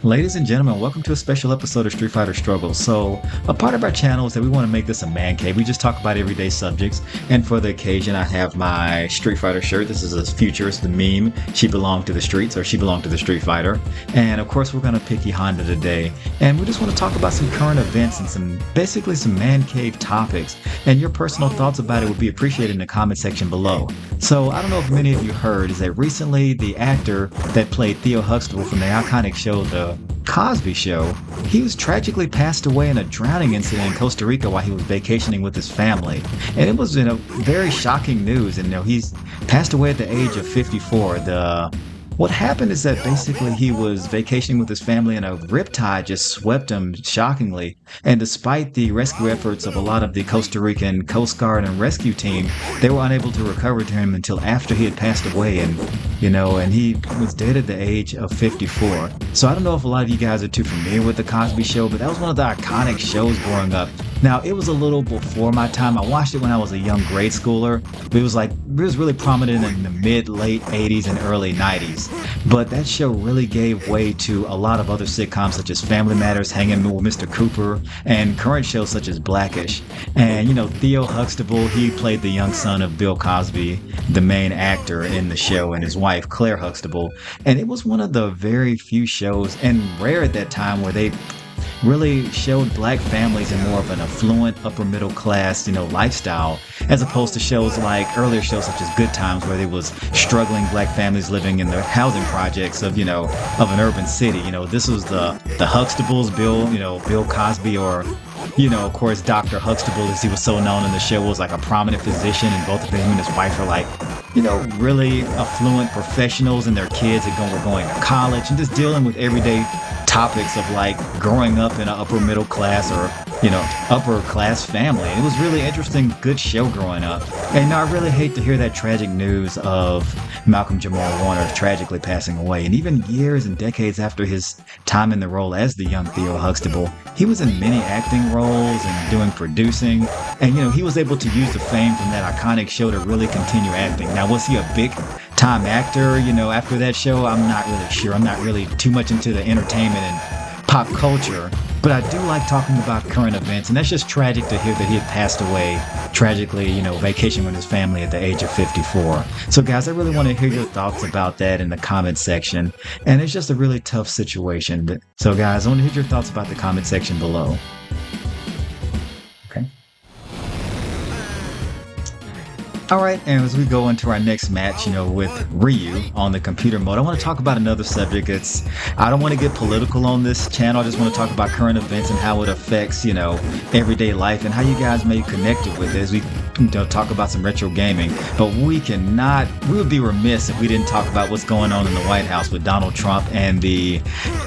Ladies and gentlemen, welcome to a special episode of Street Fighter Struggles. So, a part of our channel is that we want to make this a man cave. We just talk about everyday subjects, and for the occasion, I have my Street Fighter shirt. This is a future, it's the meme. She belonged to the streets, or she belonged to the Street Fighter. And of course, we're going to pick E.HONDA today, and we just want to talk about some current events and basically some man cave topics. And your personal thoughts about it would be appreciated in the comment section below. So, I don't know if many of you heard, is that recently the actor that played Theo Huxtable from the iconic show The Cosby Show, he was tragically passed away in a drowning incident in Costa Rica while he was vacationing with his family. And it was, very shocking news. And, he's passed away at the age of 54. What happened is that basically he was vacationing with his family and a riptide just swept him shockingly. And despite the rescue efforts of a lot of the Costa Rican Coast Guard and rescue team, they were unable to recover him until after he had passed away. And he was dead at the age of 54. So I don't know if a lot of you guys are too familiar with The Cosby Show, but that was one of the iconic shows growing up. Now, it was a little before my time. I watched it when I was a young grade schooler, but it was really prominent in the late 80s and early 90s. But that show really gave way to a lot of other sitcoms such as Family Matters, Hanging with Mr. Cooper, and current shows such as Blackish. And, Theo Huxtable, he played the young son of Bill Cosby, the main actor in the show, and his wife, Claire Huxtable. And it was one of the very few shows, and rare at that time, where they really showed black families in more of an affluent, upper middle class, lifestyle, as opposed to shows like earlier shows such as Good Times, where there was struggling black families living in the housing projects of an urban city. This was the Huxtables, Bill Cosby, or of course, Dr. Huxtable, as he was so known in the show, was like a prominent physician, and both of him and his wife are really affluent professionals, and their kids were going to college and just dealing with everyday topics of growing up in an upper middle class or upper class family. It was really interesting, good show growing up. And I really hate to hear that tragic news of Malcolm Jamal Warner tragically passing away. And even years and decades after his time in the role as the young Theo Huxtable, he was in many acting roles and doing producing. And he was able to use the fame from that iconic show to really continue acting. Now, was he a big time actor, after that show? I'm not really sure. I'm not really too much into the entertainment and pop culture, but I do like talking about current events, and that's just tragic to hear that he had passed away tragically, vacationing with his family at the age of 54. So guys, I really want to hear your thoughts about that in the comment section, and it's just a really tough situation. So guys, I want to hear your thoughts about the comment section below. All right, and as we go into our next match, with Ryu on the computer mode, I want to talk about another subject. I don't want to get political on this channel. I just want to talk about current events and how it affects, everyday life and how you guys may connect it with it as we talk about some retro gaming. But we would be remiss if we didn't talk about what's going on in the White House with Donald Trump and the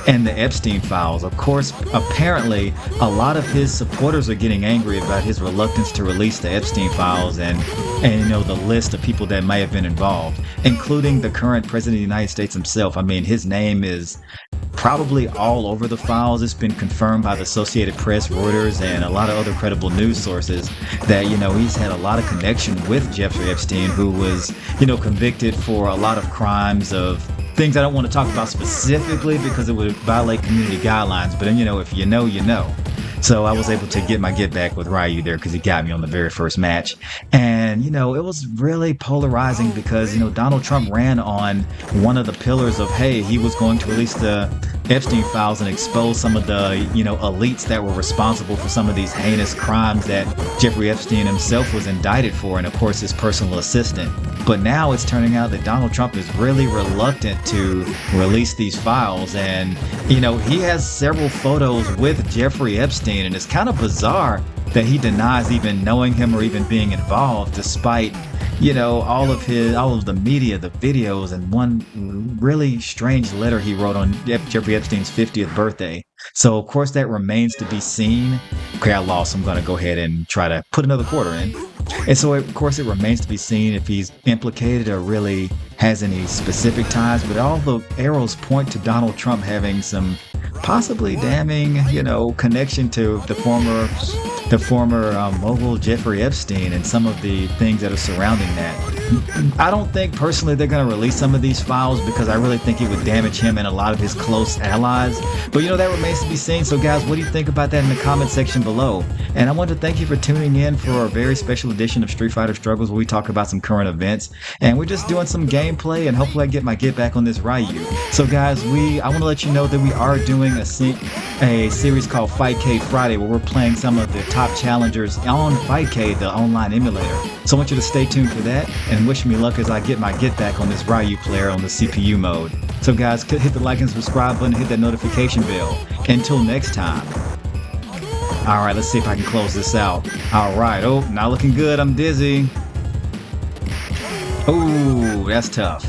Epstein files. Of course, apparently, a lot of his supporters are getting angry about his reluctance to release the Epstein files and the list of people that may have been involved, including the current president of the United States himself. I mean, his name is probably all over the files. It's been confirmed by the Associated Press, Reuters, and a lot of other credible news sources that, he's had a lot of connection with Jeffrey Epstein, who was, convicted for a lot of crimes of things I don't want to talk about specifically because it would violate community guidelines. But, if you know, you know. So I was able to get my get back with Ryu there because he got me on the very first match. And, it was really polarizing because, Donald Trump ran on one of the pillars of, hey, he was going to release the Epstein files and expose some of the, elites that were responsible for some of these heinous crimes that Jeffrey Epstein himself was indicted for, and of course his personal assistant. But now it's turning out that Donald Trump is really reluctant to release these files, and he has several photos with Jeffrey Epstein, and it's kind of bizarre that he denies even knowing him or even being involved, despite all of the media, the videos, and one really strange letter he wrote on Jeffrey Epstein's 50th birthday. So of course that remains to be seen. Okay, I lost. I'm going to go ahead and try to put another quarter in. And so of course it remains to be seen if he's implicated or really has any specific ties, but all the arrows point to Donald Trump having some possibly damning, connection to the former the former mogul Jeffrey Epstein and some of the things that are surrounding that. I don't think personally they're going to release some of these files because I really think it would damage him and a lot of his close allies. But that remains to be seen. So guys, what do you think about that in the comment section below? And I want to thank you for tuning in for a very special edition of Street Fighter Struggles where we talk about some current events. And we're just doing some gameplay and hopefully I get my get back on this Ryu. So guys, I want to let you know that we are doing a series called Fight K Friday where we're playing some of the top challengers on Fight K, the online emulator. So I want you to stay tuned for that and wish me luck as I get my get back on this Ryu player on the CPU mode. So guys, hit the like and subscribe button, hit that notification bell. Until next time. Alright, let's see if I can close this out. Alright, not looking good, I'm dizzy. Ooh, that's tough.